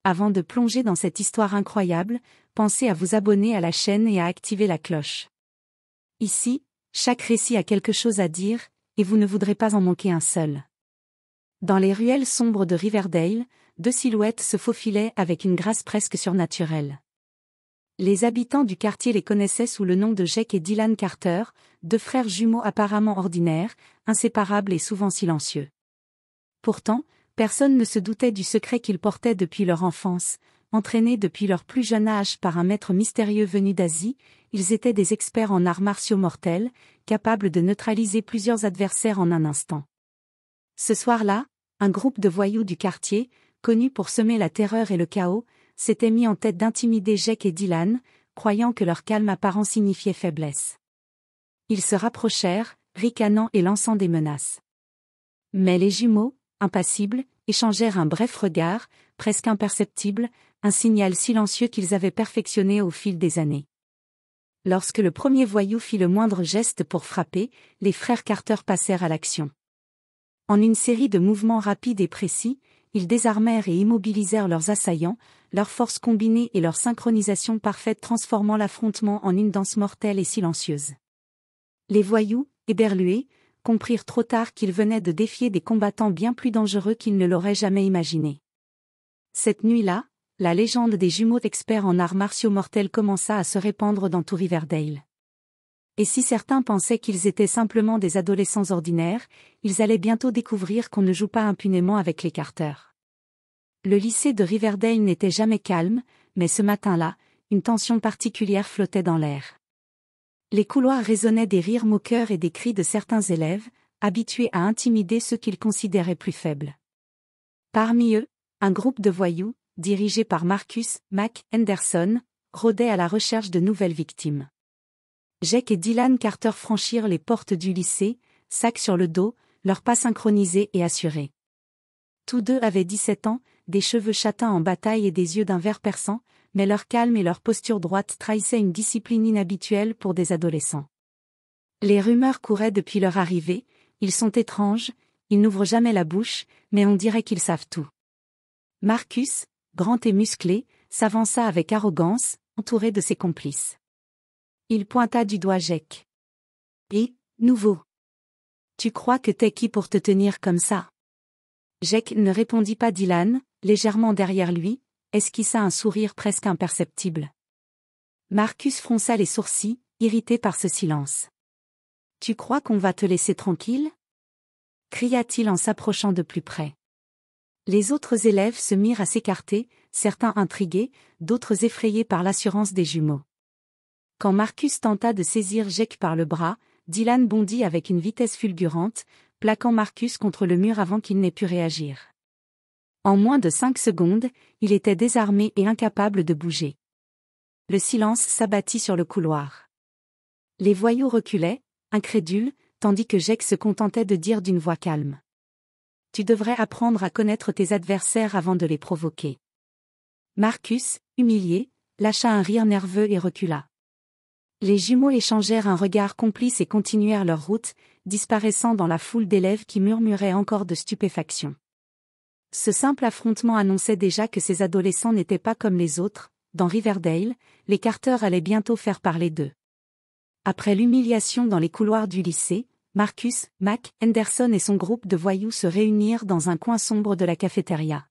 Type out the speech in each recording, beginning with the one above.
Avant de plonger dans cette histoire incroyable, pensez à vous abonner à la chaîne et à activer la cloche. Ici, chaque récit a quelque chose à dire, et vous ne voudrez pas en manquer un seul. Dans les ruelles sombres de Riverdale, deux silhouettes se faufilaient avec une grâce presque surnaturelle. Les habitants du quartier les connaissaient sous le nom de Jake et Dylan Carter, deux frères jumeaux apparemment ordinaires, inséparables et souvent silencieux. Pourtant, personne ne se doutait du secret qu'ils portaient depuis leur enfance. Entraînés depuis leur plus jeune âge par un maître mystérieux venu d'Asie, ils étaient des experts en arts martiaux mortels, capables de neutraliser plusieurs adversaires en un instant. Ce soir-là, un groupe de voyous du quartier, connu pour semer la terreur et le chaos, s'était mis en tête d'intimider Jake et Dylan, croyant que leur calme apparent signifiait faiblesse. Ils se rapprochèrent, ricanant et lançant des menaces. Mais les jumeaux, impassibles, échangèrent un bref regard, presque imperceptible, un signal silencieux qu'ils avaient perfectionné au fil des années. Lorsque le premier voyou fit le moindre geste pour frapper, les frères Carter passèrent à l'action. En une série de mouvements rapides et précis, ils désarmèrent et immobilisèrent leurs assaillants, leur force combinée et leur synchronisation parfaite transformant l'affrontement en une danse mortelle et silencieuse. Les voyous, éberlués, comprirent trop tard qu'ils venaient de défier des combattants bien plus dangereux qu'ils ne l'auraient jamais imaginé. Cette nuit-là, la légende des jumeaux experts en arts martiaux mortels commença à se répandre dans tout Riverdale. Et si certains pensaient qu'ils étaient simplement des adolescents ordinaires, ils allaient bientôt découvrir qu'on ne joue pas impunément avec les Carter. Le lycée de Riverdale n'était jamais calme, mais ce matin-là, une tension particulière flottait dans l'air. Les couloirs résonnaient des rires moqueurs et des cris de certains élèves, habitués à intimider ceux qu'ils considéraient plus faibles. Parmi eux, un groupe de voyous, dirigé par Marcus Mac Henderson, rôdait à la recherche de nouvelles victimes. Jake et Dylan Carter franchirent les portes du lycée, sac sur le dos, leurs pas synchronisés et assurés. Tous deux avaient 17 ans, des cheveux châtains en bataille et des yeux d'un vert perçant, mais leur calme et leur posture droite trahissaient une discipline inhabituelle pour des adolescents. Les rumeurs couraient depuis leur arrivée, ils sont étranges, ils n'ouvrent jamais la bouche, mais on dirait qu'ils savent tout. Marcus, grand et musclé, s'avança avec arrogance, entouré de ses complices. Il pointa du doigt Jake. « Et, nouveau. Tu crois que t'es qui pour te tenir comme ça ?» Jake ne répondit pas. Dylan, légèrement derrière lui, esquissa un sourire presque imperceptible. Marcus fronça les sourcils, irrité par ce silence. « Tu crois qu'on va te laisser tranquille ?» cria-t-il en s'approchant de plus près. Les autres élèves se mirent à s'écarter, certains intrigués, d'autres effrayés par l'assurance des jumeaux. Quand Marcus tenta de saisir Jake par le bras, Dylan bondit avec une vitesse fulgurante, plaquant Marcus contre le mur avant qu'il n'ait pu réagir. En moins de 5 secondes, il était désarmé et incapable de bouger. Le silence s'abattit sur le couloir. Les voyous reculaient, incrédules, tandis que Jake se contentait de dire d'une voix calme. « Tu devrais apprendre à connaître tes adversaires avant de les provoquer. » Marcus, humilié, lâcha un rire nerveux et recula. Les jumeaux échangèrent un regard complice et continuèrent leur route, disparaissant dans la foule d'élèves qui murmuraient encore de stupéfaction. Ce simple affrontement annonçait déjà que ces adolescents n'étaient pas comme les autres. Dans Riverdale, les Carter allaient bientôt faire parler d'eux. Après l'humiliation dans les couloirs du lycée, Marcus Mac Henderson et son groupe de voyous se réunirent dans un coin sombre de la cafétéria.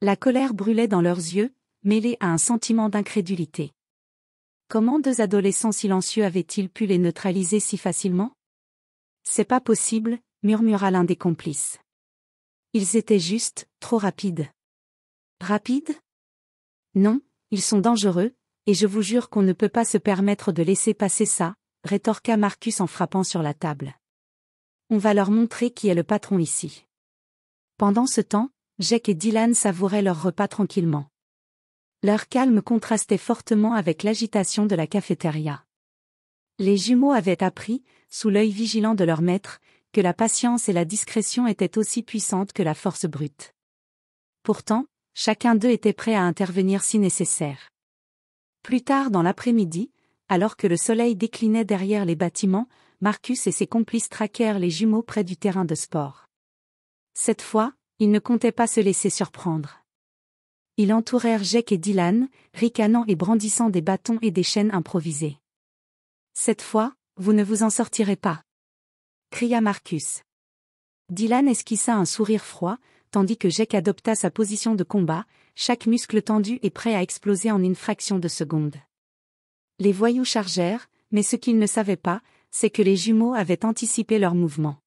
La colère brûlait dans leurs yeux, mêlée à un sentiment d'incrédulité. Comment deux adolescents silencieux avaient-ils pu les neutraliser si facilement ? « C'est pas possible, » murmura l'un des complices. Ils étaient juste, trop rapides. Rapides ? Non, ils sont dangereux, et je vous jure qu'on ne peut pas se permettre de laisser passer ça, rétorqua Marcus en frappant sur la table. On va leur montrer qui est le patron ici. Pendant ce temps, Jake et Dylan savouraient leur repas tranquillement. Leur calme contrastait fortement avec l'agitation de la cafétéria. Les jumeaux avaient appris, sous l'œil vigilant de leur maître, que la patience et la discrétion étaient aussi puissantes que la force brute. Pourtant, chacun d'eux était prêt à intervenir si nécessaire. Plus tard dans l'après-midi, alors que le soleil déclinait derrière les bâtiments, Marcus et ses complices traquèrent les jumeaux près du terrain de sport. Cette fois, ils ne comptaient pas se laisser surprendre. Ils entourèrent Jake et Dylan, ricanant et brandissant des bâtons et des chaînes improvisées. « Cette fois, vous ne vous en sortirez pas !» cria Marcus. Dylan esquissa un sourire froid, tandis que Jake adopta sa position de combat, chaque muscle tendu et prêt à exploser en une fraction de seconde. Les voyous chargèrent, mais ce qu'ils ne savaient pas, c'est que les jumeaux avaient anticipé leurs mouvements.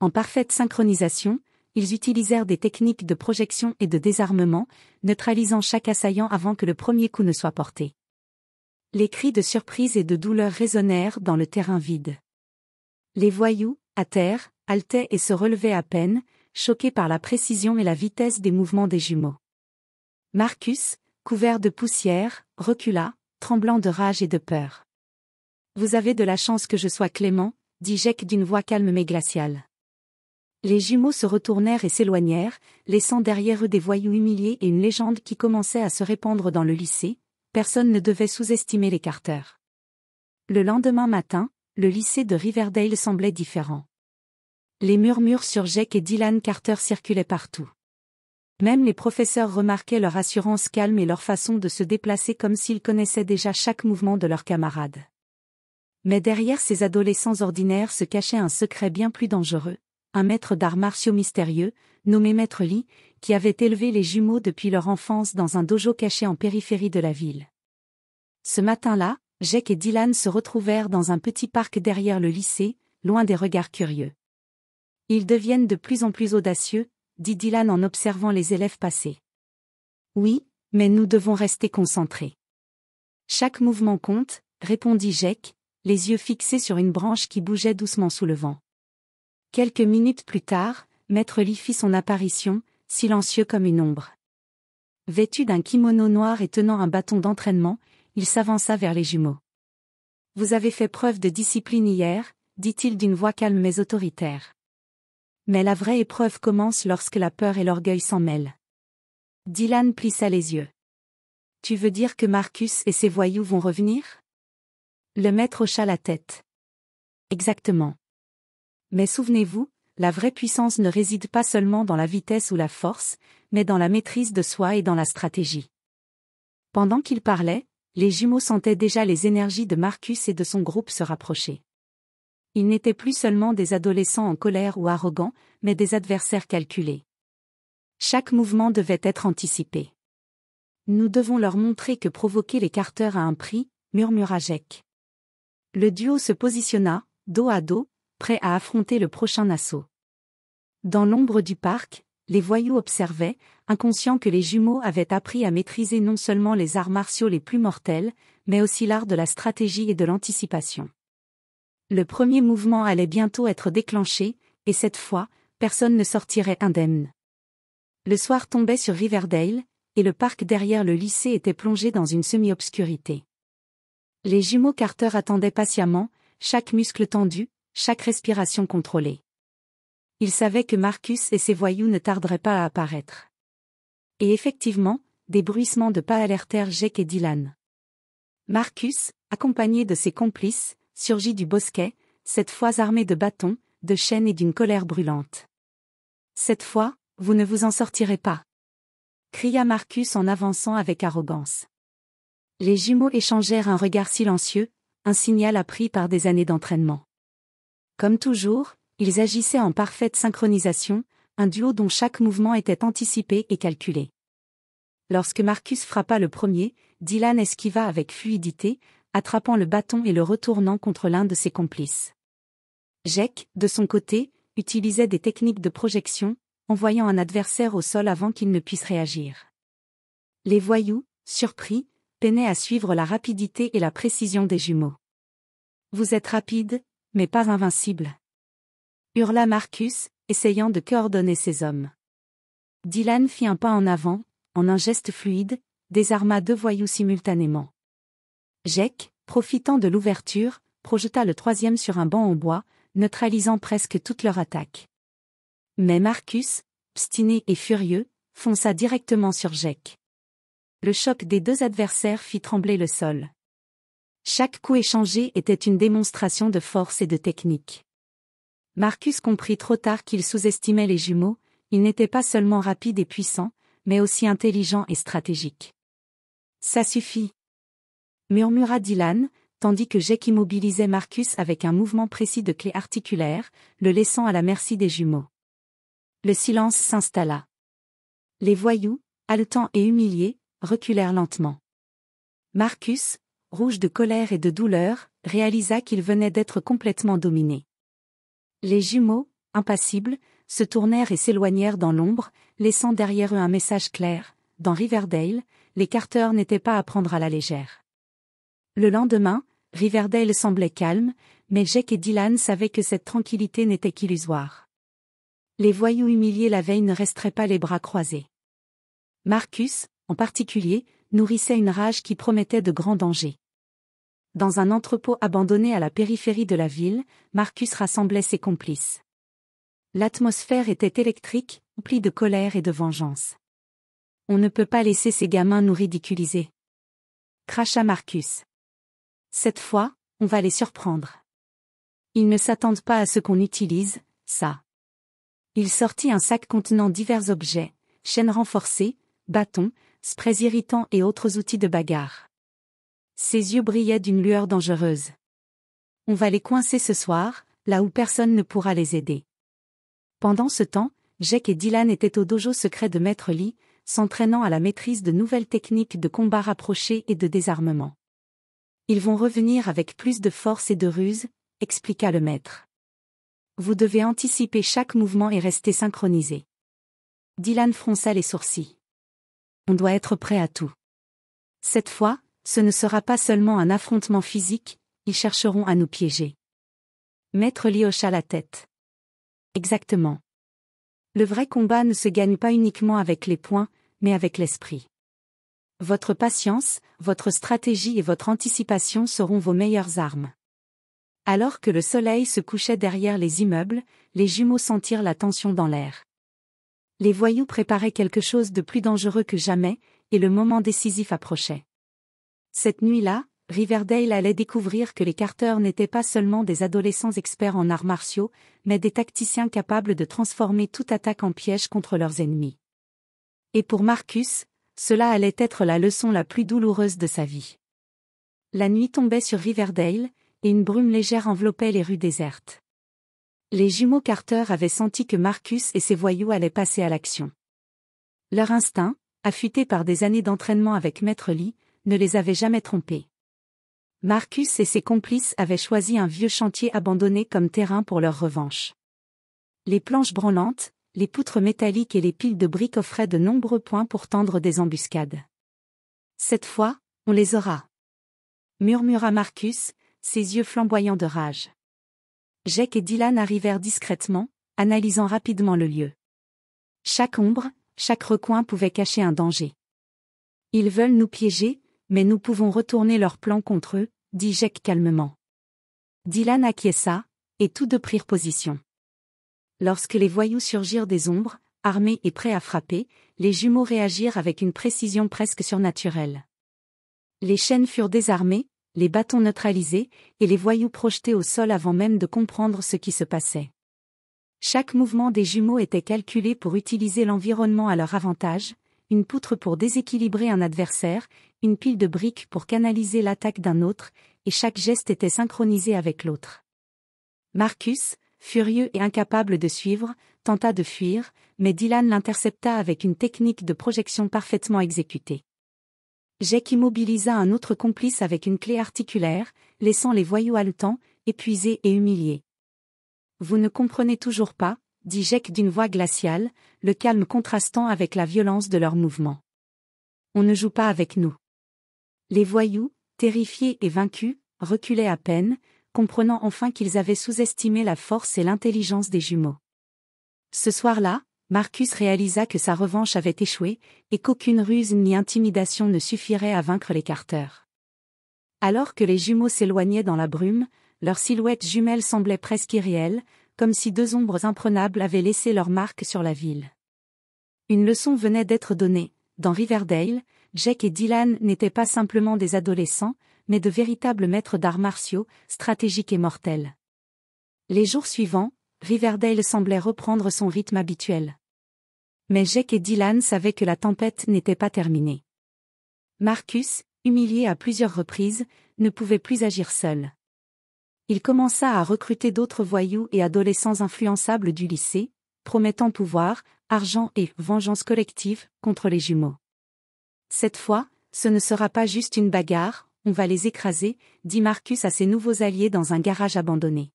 En parfaite synchronisation, ils utilisèrent des techniques de projection et de désarmement, neutralisant chaque assaillant avant que le premier coup ne soit porté. Les cris de surprise et de douleur résonnèrent dans le terrain vide. Les voyous, à terre, haletaient et se relevaient à peine, choqués par la précision et la vitesse des mouvements des jumeaux. Marcus, couvert de poussière, recula, tremblant de rage et de peur. « Vous avez de la chance que je sois clément, » dit Jake d'une voix calme mais glaciale. Les jumeaux se retournèrent et s'éloignèrent, laissant derrière eux des voyous humiliés et une légende qui commençait à se répandre dans le lycée: personne ne devait sous-estimer les Carter. Le lendemain matin, le lycée de Riverdale semblait différent. Les murmures sur Jake et Dylan Carter circulaient partout. Même les professeurs remarquaient leur assurance calme et leur façon de se déplacer comme s'ils connaissaient déjà chaque mouvement de leurs camarades. Mais derrière ces adolescents ordinaires se cachait un secret bien plus dangereux, un maître d'arts martiaux mystérieux, nommé Maître Lee, qui avait élevé les jumeaux depuis leur enfance dans un dojo caché en périphérie de la ville. Ce matin-là, Jake et Dylan se retrouvèrent dans un petit parc derrière le lycée, loin des regards curieux. « Ils deviennent de plus en plus audacieux », dit Dylan en observant les élèves passer. « Oui, mais nous devons rester concentrés. »« Chaque mouvement compte », répondit Jake, les yeux fixés sur une branche qui bougeait doucement sous le vent. Quelques minutes plus tard, Maître Lee fit son apparition, silencieux comme une ombre. Vêtu d'un kimono noir et tenant un bâton d'entraînement, il s'avança vers les jumeaux. « Vous avez fait preuve de discipline hier, » dit-il d'une voix calme mais autoritaire. Mais la vraie épreuve commence lorsque la peur et l'orgueil s'en mêlent. Dylan plissa les yeux. « Tu veux dire que Marcus et ses voyous vont revenir ?» Le maître hocha la tête. « Exactement. Mais souvenez-vous, la vraie puissance ne réside pas seulement dans la vitesse ou la force, mais dans la maîtrise de soi et dans la stratégie. » Pendant qu'il parlait, les jumeaux sentaient déjà les énergies de Marcus et de son groupe se rapprocher. Ils n'étaient plus seulement des adolescents en colère ou arrogants, mais des adversaires calculés. Chaque mouvement devait être anticipé. « Nous devons leur montrer que provoquer les Carter a un prix, » murmura Jake. Le duo se positionna, dos à dos, prêt à affronter le prochain assaut. Dans l'ombre du parc, les voyous observaient, inconscients que les jumeaux avaient appris à maîtriser non seulement les arts martiaux les plus mortels, mais aussi l'art de la stratégie et de l'anticipation. Le premier mouvement allait bientôt être déclenché, et cette fois, personne ne sortirait indemne. Le soir tombait sur Riverdale, et le parc derrière le lycée était plongé dans une semi-obscurité. Les jumeaux Carter attendaient patiemment, chaque muscle tendu, chaque respiration contrôlée. Ils savaient que Marcus et ses voyous ne tarderaient pas à apparaître. Et effectivement, des bruissements de pas alertèrent Jake et Dylan. Marcus, accompagné de ses complices, surgit du bosquet, cette fois armé de bâtons, de chaînes et d'une colère brûlante. « Cette fois, vous ne vous en sortirez pas !» cria Marcus en avançant avec arrogance. Les jumeaux échangèrent un regard silencieux, un signal appris par des années d'entraînement. Comme toujours, ils agissaient en parfaite synchronisation, un duo dont chaque mouvement était anticipé et calculé. Lorsque Marcus frappa le premier, Dylan esquiva avec fluidité, attrapant le bâton et le retournant contre l'un de ses complices. Jake, de son côté, utilisait des techniques de projection, envoyant un adversaire au sol avant qu'il ne puisse réagir. Les voyous, surpris, peinaient à suivre la rapidité et la précision des jumeaux. « Vous êtes rapide, mais pas invincible !» hurla Marcus, essayant de coordonner ses hommes. Dylan fit un pas en avant, en un geste fluide, désarma deux voyous simultanément. Jake, profitant de l'ouverture, projeta le troisième sur un banc en bois, neutralisant presque toute leur attaque. Mais Marcus, obstiné et furieux, fonça directement sur Jake. Le choc des deux adversaires fit trembler le sol. Chaque coup échangé était une démonstration de force et de technique. Marcus comprit trop tard qu'il sous-estimait les jumeaux, ils n'étaient pas seulement rapides et puissants, mais aussi intelligent et stratégique. Ça suffit, murmura Dylan, tandis que Jake immobilisait Marcus avec un mouvement précis de clé articulaire, le laissant à la merci des jumeaux. Le silence s'installa. Les voyous, haletants et humiliés, reculèrent lentement. Marcus, rouge de colère et de douleur, réalisa qu'il venait d'être complètement dominé. Les jumeaux, impassibles, se tournèrent et s'éloignèrent dans l'ombre, laissant derrière eux un message clair: dans Riverdale, les Carter n'étaient pas à prendre à la légère. Le lendemain, Riverdale semblait calme, mais Jake et Dylan savaient que cette tranquillité n'était qu'illusoire. Les voyous humiliés la veille ne resteraient pas les bras croisés. Marcus, en particulier, nourrissait une rage qui promettait de grands dangers. Dans un entrepôt abandonné à la périphérie de la ville, Marcus rassemblait ses complices. L'atmosphère était électrique, emplie de colère et de vengeance. On ne peut pas laisser ces gamins nous ridiculiser, cracha Marcus. Cette fois, on va les surprendre. Ils ne s'attendent pas à ce qu'on utilise, ça. Il sortit un sac contenant divers objets, chaînes renforcées, bâtons, sprays irritants et autres outils de bagarre. Ses yeux brillaient d'une lueur dangereuse. On va les coincer ce soir, là où personne ne pourra les aider. Pendant ce temps, Jake et Dylan étaient au dojo secret de Maître Lee, s'entraînant à la maîtrise de nouvelles techniques de combat rapproché et de désarmement. Ils vont revenir avec plus de force et de ruse, expliqua le maître. Vous devez anticiper chaque mouvement et rester synchronisé. Dylan fronça les sourcils. On doit être prêt à tout. Cette fois, ce ne sera pas seulement un affrontement physique, ils chercheront à nous piéger. Maître Lee hocha la tête. Exactement. Le vrai combat ne se gagne pas uniquement avec les poings, mais avec l'esprit. Votre patience, votre stratégie et votre anticipation seront vos meilleures armes. Alors que le soleil se couchait derrière les immeubles, les jumeaux sentirent la tension dans l'air. Les voyous préparaient quelque chose de plus dangereux que jamais, et le moment décisif approchait. Cette nuit-là, Riverdale allait découvrir que les Carter n'étaient pas seulement des adolescents experts en arts martiaux, mais des tacticiens capables de transformer toute attaque en piège contre leurs ennemis. Et pour Marcus, cela allait être la leçon la plus douloureuse de sa vie. La nuit tombait sur Riverdale, et une brume légère enveloppait les rues désertes. Les jumeaux Carter avaient senti que Marcus et ses voyous allaient passer à l'action. Leur instinct, affûté par des années d'entraînement avec Maître Lee, ne les avait jamais trompés. Marcus et ses complices avaient choisi un vieux chantier abandonné comme terrain pour leur revanche. Les planches branlantes, les poutres métalliques et les piles de briques offraient de nombreux points pour tendre des embuscades. Cette fois, on les aura, murmura Marcus, ses yeux flamboyants de rage. Jake et Dylan arrivèrent discrètement, analysant rapidement le lieu. Chaque ombre, chaque recoin pouvait cacher un danger. Ils veulent nous piéger, mais nous pouvons retourner leur plan contre eux, dit Jake calmement. Dylan acquiesça, et tous deux prirent position. Lorsque les voyous surgirent des ombres, armés et prêts à frapper, les jumeaux réagirent avec une précision presque surnaturelle. Les chaînes furent désarmées, les bâtons neutralisés, et les voyous projetés au sol avant même de comprendre ce qui se passait. Chaque mouvement des jumeaux était calculé pour utiliser l'environnement à leur avantage, une poutre pour déséquilibrer un adversaire, une pile de briques pour canaliser l'attaque d'un autre, et chaque geste était synchronisé avec l'autre. Marcus, furieux et incapable de suivre, tenta de fuir, mais Dylan l'intercepta avec une technique de projection parfaitement exécutée. Jake immobilisa un autre complice avec une clé articulaire, laissant les voyous haletants, épuisés et humiliés. Vous ne comprenez toujours pas, dit Jake d'une voix glaciale, le calme contrastant avec la violence de leurs mouvements. On ne joue pas avec nous. Les voyous, terrifiés et vaincus, reculaient à peine, comprenant enfin qu'ils avaient sous-estimé la force et l'intelligence des jumeaux. Ce soir-là, Marcus réalisa que sa revanche avait échoué, et qu'aucune ruse ni intimidation ne suffirait à vaincre les Carter. Alors que les jumeaux s'éloignaient dans la brume, leurs silhouettes jumelles semblaient presque irréelles, comme si deux ombres imprenables avaient laissé leur marque sur la ville. Une leçon venait d'être donnée. Dans Riverdale, Jake et Dylan n'étaient pas simplement des adolescents, mais de véritables maîtres d'arts martiaux, stratégiques et mortels. Les jours suivants, Riverdale semblait reprendre son rythme habituel. Mais Jake et Dylan savaient que la tempête n'était pas terminée. Marcus, humilié à plusieurs reprises, ne pouvait plus agir seul. Il commença à recruter d'autres voyous et adolescents influençables du lycée, promettant pouvoir, argent et vengeance collective contre les jumeaux. Cette fois, ce ne sera pas juste une bagarre, on va les écraser, dit Marcus à ses nouveaux alliés dans un garage abandonné.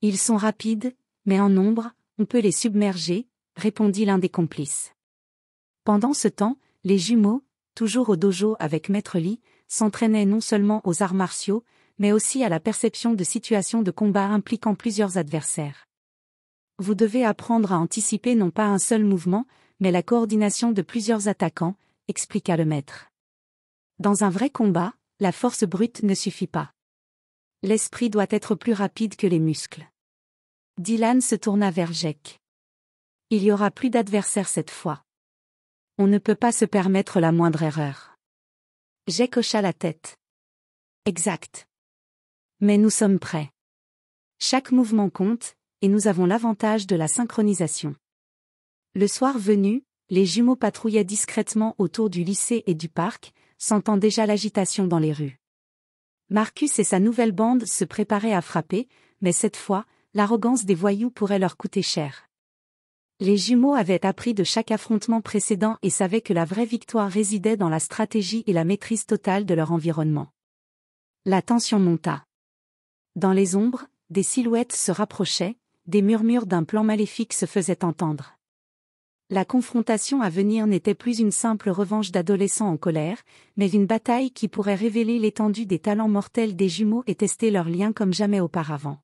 Ils sont rapides, mais en nombre, on peut les submerger, répondit l'un des complices. Pendant ce temps, les jumeaux, toujours au dojo avec Maître Lee, s'entraînaient non seulement aux arts martiaux, mais aussi à la perception de situations de combat impliquant plusieurs adversaires. Vous devez apprendre à anticiper non pas un seul mouvement, mais la coordination de plusieurs attaquants, expliqua le maître. Dans un vrai combat, la force brute ne suffit pas. L'esprit doit être plus rapide que les muscles. Dylan se tourna vers Jake. Il y aura plus d'adversaires cette fois. On ne peut pas se permettre la moindre erreur. Jake hocha la tête. Exact. Mais nous sommes prêts. Chaque mouvement compte, et nous avons l'avantage de la synchronisation. Le soir venu, les jumeaux patrouillaient discrètement autour du lycée et du parc, sentant déjà l'agitation dans les rues. Marcus et sa nouvelle bande se préparaient à frapper, mais cette fois, l'arrogance des voyous pourrait leur coûter cher. Les jumeaux avaient appris de chaque affrontement précédent et savaient que la vraie victoire résidait dans la stratégie et la maîtrise totale de leur environnement. La tension monta. Dans les ombres, des silhouettes se rapprochaient, des murmures d'un plan maléfique se faisaient entendre. La confrontation à venir n'était plus une simple revanche d'adolescents en colère, mais une bataille qui pourrait révéler l'étendue des talents mortels des jumeaux et tester leurs liens comme jamais auparavant.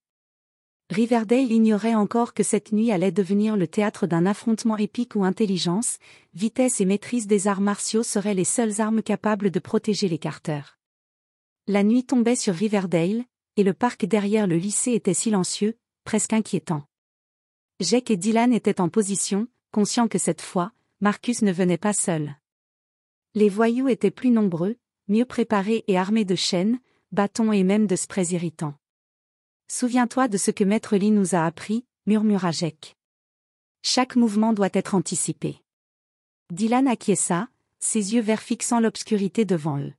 Riverdale ignorait encore que cette nuit allait devenir le théâtre d'un affrontement épique où intelligence, vitesse et maîtrise des arts martiaux seraient les seules armes capables de protéger les Carter. La nuit tombait sur Riverdale, et le parc derrière le lycée était silencieux, presque inquiétant. Jake et Dylan étaient en position, conscients que cette fois, Marcus ne venait pas seul. Les voyous étaient plus nombreux, mieux préparés et armés de chaînes, bâtons et même de sprays irritants. « Souviens-toi de ce que Maître Lee nous a appris », murmura Jake. « Chaque mouvement doit être anticipé. » Dylan acquiesça, ses yeux verts fixant l'obscurité devant eux.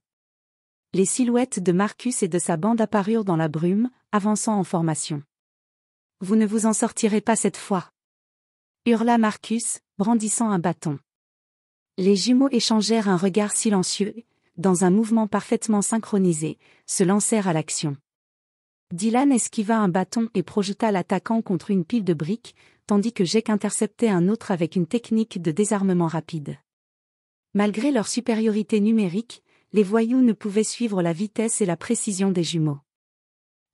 Les silhouettes de Marcus et de sa bande apparurent dans la brume, avançant en formation. « Vous ne vous en sortirez pas cette fois !» hurla Marcus, brandissant un bâton. Les jumeaux échangèrent un regard silencieux, dans un mouvement parfaitement synchronisé, se lancèrent à l'action. Dylan esquiva un bâton et projeta l'attaquant contre une pile de briques, tandis que Jake interceptait un autre avec une technique de désarmement rapide. Malgré leur supériorité numérique, les voyous ne pouvaient suivre la vitesse et la précision des jumeaux.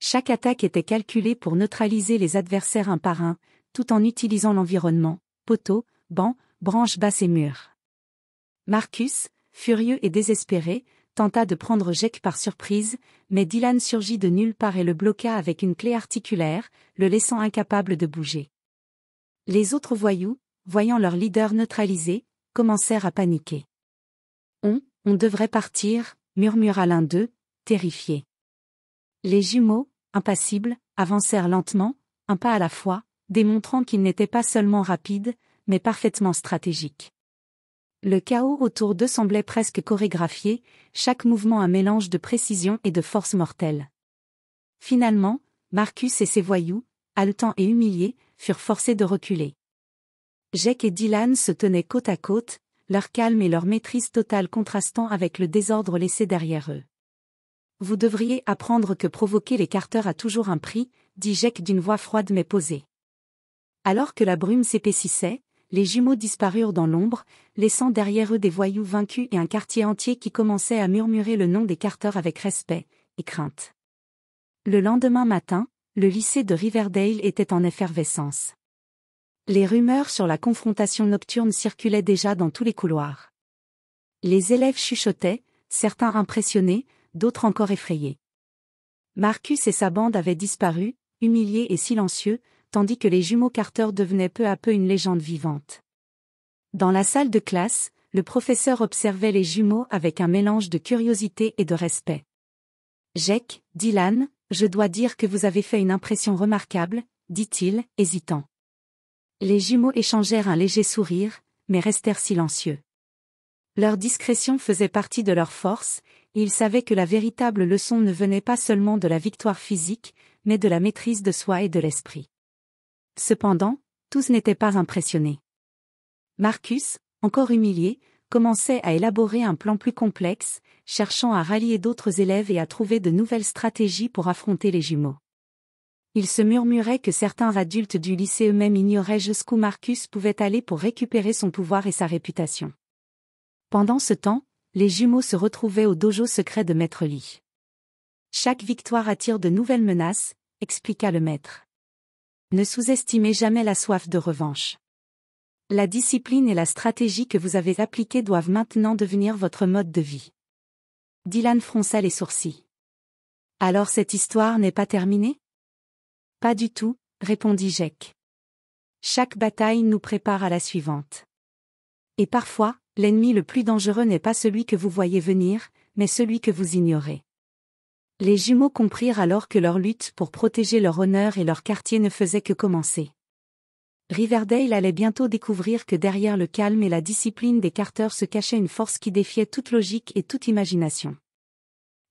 Chaque attaque était calculée pour neutraliser les adversaires un par un, tout en utilisant l'environnement, poteaux, bancs, branches basses et murs. Marcus, furieux et désespéré, tenta de prendre Jake par surprise, mais Dylan surgit de nulle part et le bloqua avec une clé articulaire, le laissant incapable de bouger. Les autres voyous, voyant leur leader neutralisé, commencèrent à paniquer. On devrait partir, murmura l'un d'eux, terrifié. Les jumeaux, impassibles, avancèrent lentement, un pas à la fois, démontrant qu'ils n'étaient pas seulement rapides, mais parfaitement stratégiques. Le chaos autour d'eux semblait presque chorégraphié, chaque mouvement un mélange de précision et de force mortelle. Finalement, Marcus et ses voyous, haletants et humiliés, furent forcés de reculer. Jake et Dylan se tenaient côte à côte, leur calme et leur maîtrise totale contrastant avec le désordre laissé derrière eux. « Vous devriez apprendre que provoquer les Carter a toujours un prix, » dit Jake d'une voix froide mais posée. Alors que la brume s'épaississait, les jumeaux disparurent dans l'ombre, laissant derrière eux des voyous vaincus et un quartier entier qui commençait à murmurer le nom des Carter avec respect et crainte. Le lendemain matin, le lycée de Riverdale était en effervescence. Les rumeurs sur la confrontation nocturne circulaient déjà dans tous les couloirs. Les élèves chuchotaient, certains impressionnés, d'autres encore effrayés. Marcus et sa bande avaient disparu, humiliés et silencieux, tandis que les jumeaux Carter devenaient peu à peu une légende vivante. Dans la salle de classe, le professeur observait les jumeaux avec un mélange de curiosité et de respect. « Jake, Dylan, je dois dire que vous avez fait une impression remarquable, » dit-il, hésitant. Les jumeaux échangèrent un léger sourire, mais restèrent silencieux. Leur discrétion faisait partie de leur force, et ils savaient que la véritable leçon ne venait pas seulement de la victoire physique, mais de la maîtrise de soi et de l'esprit. Cependant, tous n'étaient pas impressionnés. Marcus, encore humilié, commençait à élaborer un plan plus complexe, cherchant à rallier d'autres élèves et à trouver de nouvelles stratégies pour affronter les jumeaux. Il se murmurait que certains adultes du lycée eux-mêmes ignoraient jusqu'où Marcus pouvait aller pour récupérer son pouvoir et sa réputation. Pendant ce temps, les jumeaux se retrouvaient au dojo secret de Maître Lee. Chaque victoire attire de nouvelles menaces, expliqua le maître. Ne sous-estimez jamais la soif de revanche. La discipline et la stratégie que vous avez appliquées doivent maintenant devenir votre mode de vie. Dylan fronça les sourcils. Alors cette histoire n'est pas terminée? Pas du tout, répondit Jake. Chaque bataille nous prépare à la suivante. Et parfois, l'ennemi le plus dangereux n'est pas celui que vous voyez venir, mais celui que vous ignorez. Les jumeaux comprirent alors que leur lutte pour protéger leur honneur et leur quartier ne faisait que commencer. Riverdale allait bientôt découvrir que derrière le calme et la discipline des Carter se cachait une force qui défiait toute logique et toute imagination.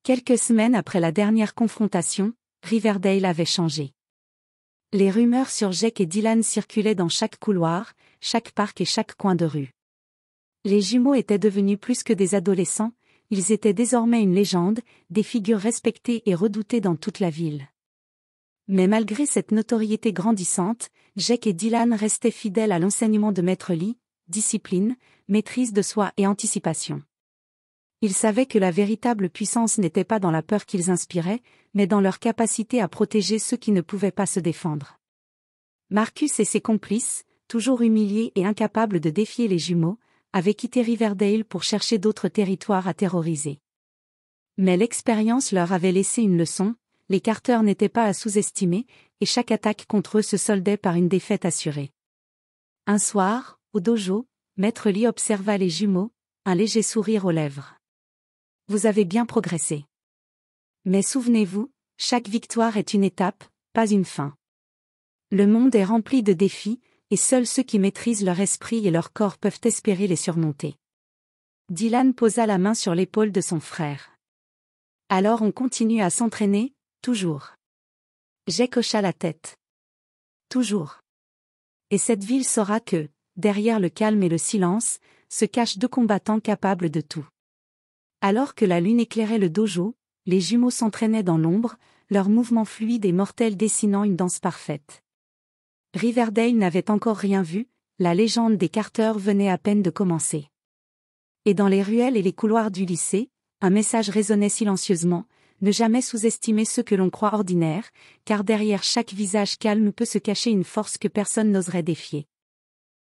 Quelques semaines après la dernière confrontation, Riverdale avait changé. Les rumeurs sur Jake et Dylan circulaient dans chaque couloir, chaque parc et chaque coin de rue. Les jumeaux étaient devenus plus que des adolescents, ils étaient désormais une légende, des figures respectées et redoutées dans toute la ville. Mais malgré cette notoriété grandissante, Jake et Dylan restaient fidèles à l'enseignement de Maître Lee, discipline, maîtrise de soi et anticipation. Ils savaient que la véritable puissance n'était pas dans la peur qu'ils inspiraient, mais dans leur capacité à protéger ceux qui ne pouvaient pas se défendre. Marcus et ses complices, toujours humiliés et incapables de défier les jumeaux, avaient quitté Riverdale pour chercher d'autres territoires à terroriser. Mais l'expérience leur avait laissé une leçon, les Carter n'étaient pas à sous-estimer, et chaque attaque contre eux se soldait par une défaite assurée. Un soir, au dojo, Maître Lee observa les jumeaux, un léger sourire aux lèvres. « Vous avez bien progressé. Mais souvenez-vous, chaque victoire est une étape, pas une fin. Le monde est rempli de défis, et seuls ceux qui maîtrisent leur esprit et leur corps peuvent espérer les surmonter. » Dylan posa la main sur l'épaule de son frère. « Alors on continue à s'entraîner, toujours. » Jake hocha la tête. « Toujours. Et cette ville saura que, derrière le calme et le silence, se cachent deux combattants capables de tout. » Alors que la lune éclairait le dojo, les jumeaux s'entraînaient dans l'ombre, leurs mouvements fluides et mortels dessinant une danse parfaite. Riverdale n'avait encore rien vu, la légende des Carter venait à peine de commencer. Et dans les ruelles et les couloirs du lycée, un message résonnait silencieusement, ne jamais sous-estimer ceux que l'on croit ordinaires, car derrière chaque visage calme peut se cacher une force que personne n'oserait défier.